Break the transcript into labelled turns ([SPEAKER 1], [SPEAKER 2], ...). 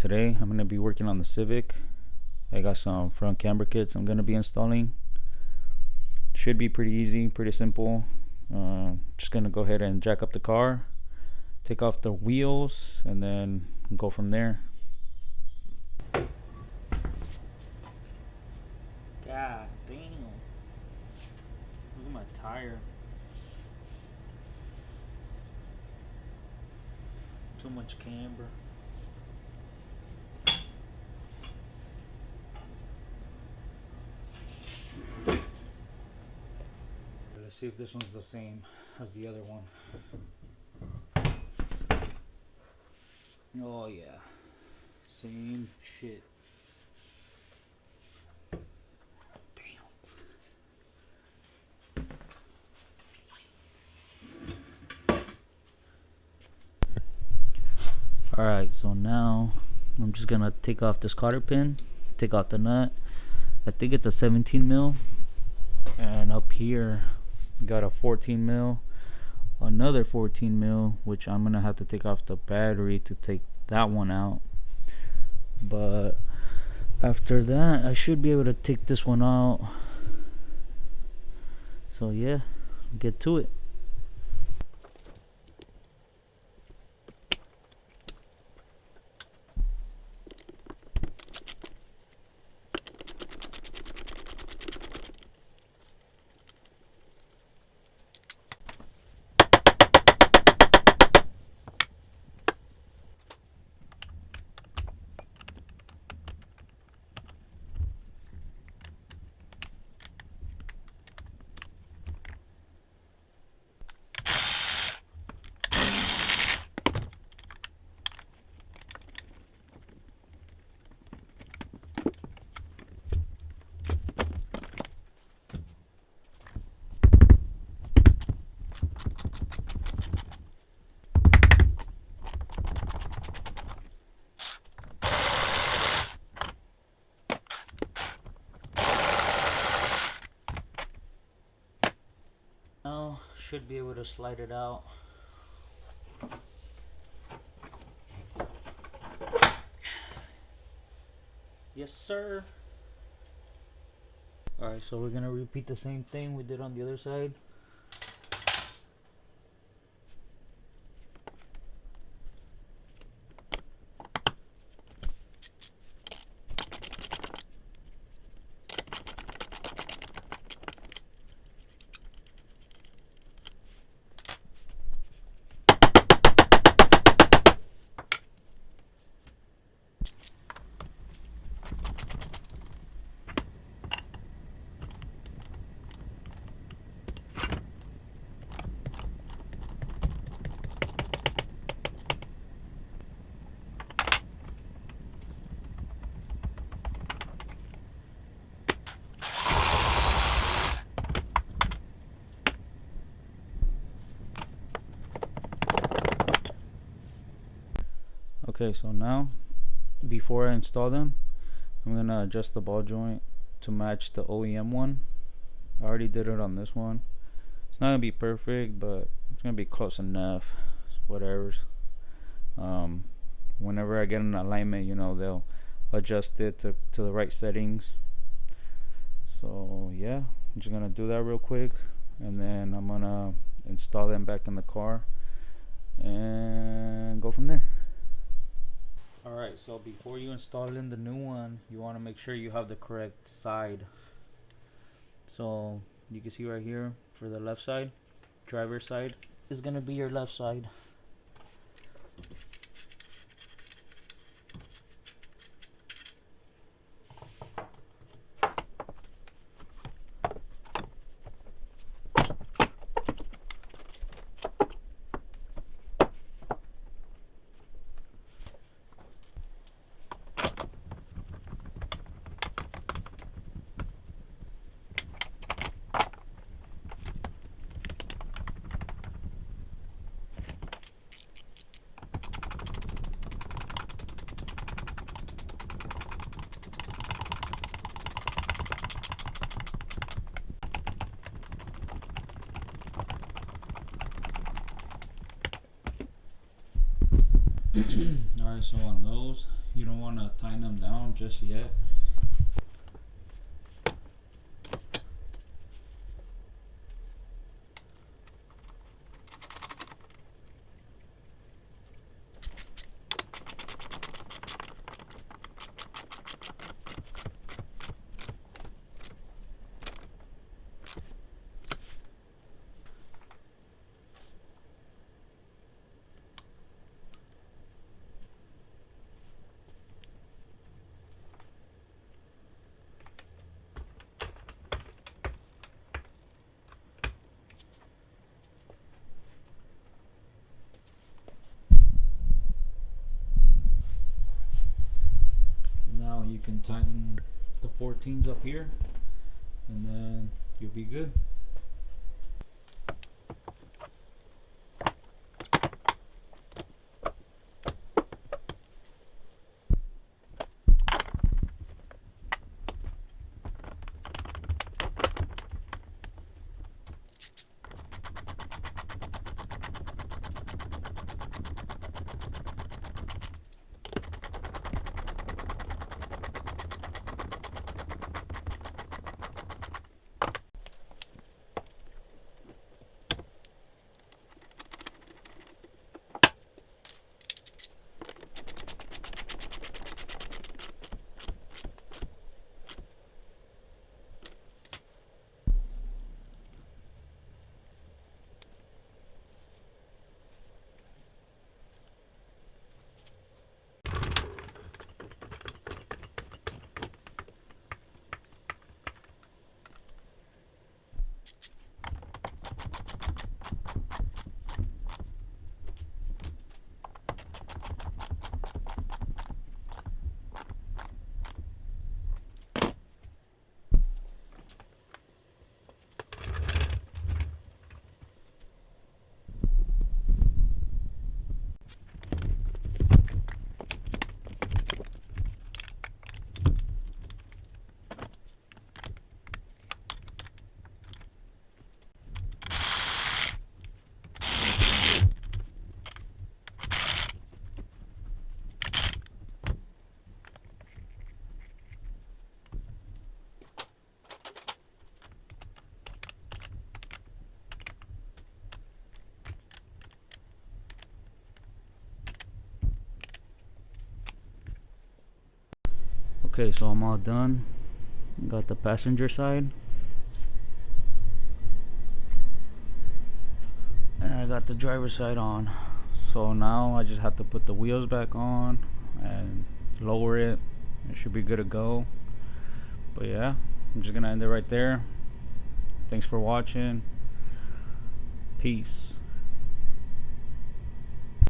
[SPEAKER 1] today I'm gonna be working on the Civic. I got some front camber kits I'm gonna be installing. Should be pretty easy, pretty simple. Just gonna go ahead and jack up the car, take off the wheels, and then go from there. God damn, look at my tire. Too much camber. Let's see if this one's the same as the other one. Oh yeah, same shit. Damn. Alright, so now I'm just gonna take off this cotter pin, take off the nut. I think it's a 17 mil, and up here got a 14 mil, another 14 mil, which I'm gonna have to take off the battery to take that one out. But after that I should be able to take this one out. So yeah, get to it. Now should be able to slide it out. Yes sir. Alright, so we're gonna repeat the same thing we did on the other side. Okay, so now before I install them, I'm gonna adjust the ball joint to match the OEM one. I already did it on this one. It's not gonna be perfect, but it's gonna be close enough. Whatever. Whenever I get an alignment, you know, they'll adjust it to the right settings. So yeah, I'm just gonna do that real quick, and then I'm gonna install them back in the car and go from there. Alright, so before you install in the new one, you want to make sure you have the correct side. So you can see right here, for the left side, driver's side is going to be your left side. Alright, so on those You don't want to tighten them down just yet. Now you can tighten the 14s up here, and then you'll be good. Okay, so I'm all done. Got the passenger side, and I got the driver's side on. So now I just have to put the wheels back on and lower it. It should be good to go. But yeah, I'm just gonna end it right there. Thanks for watching. Peace.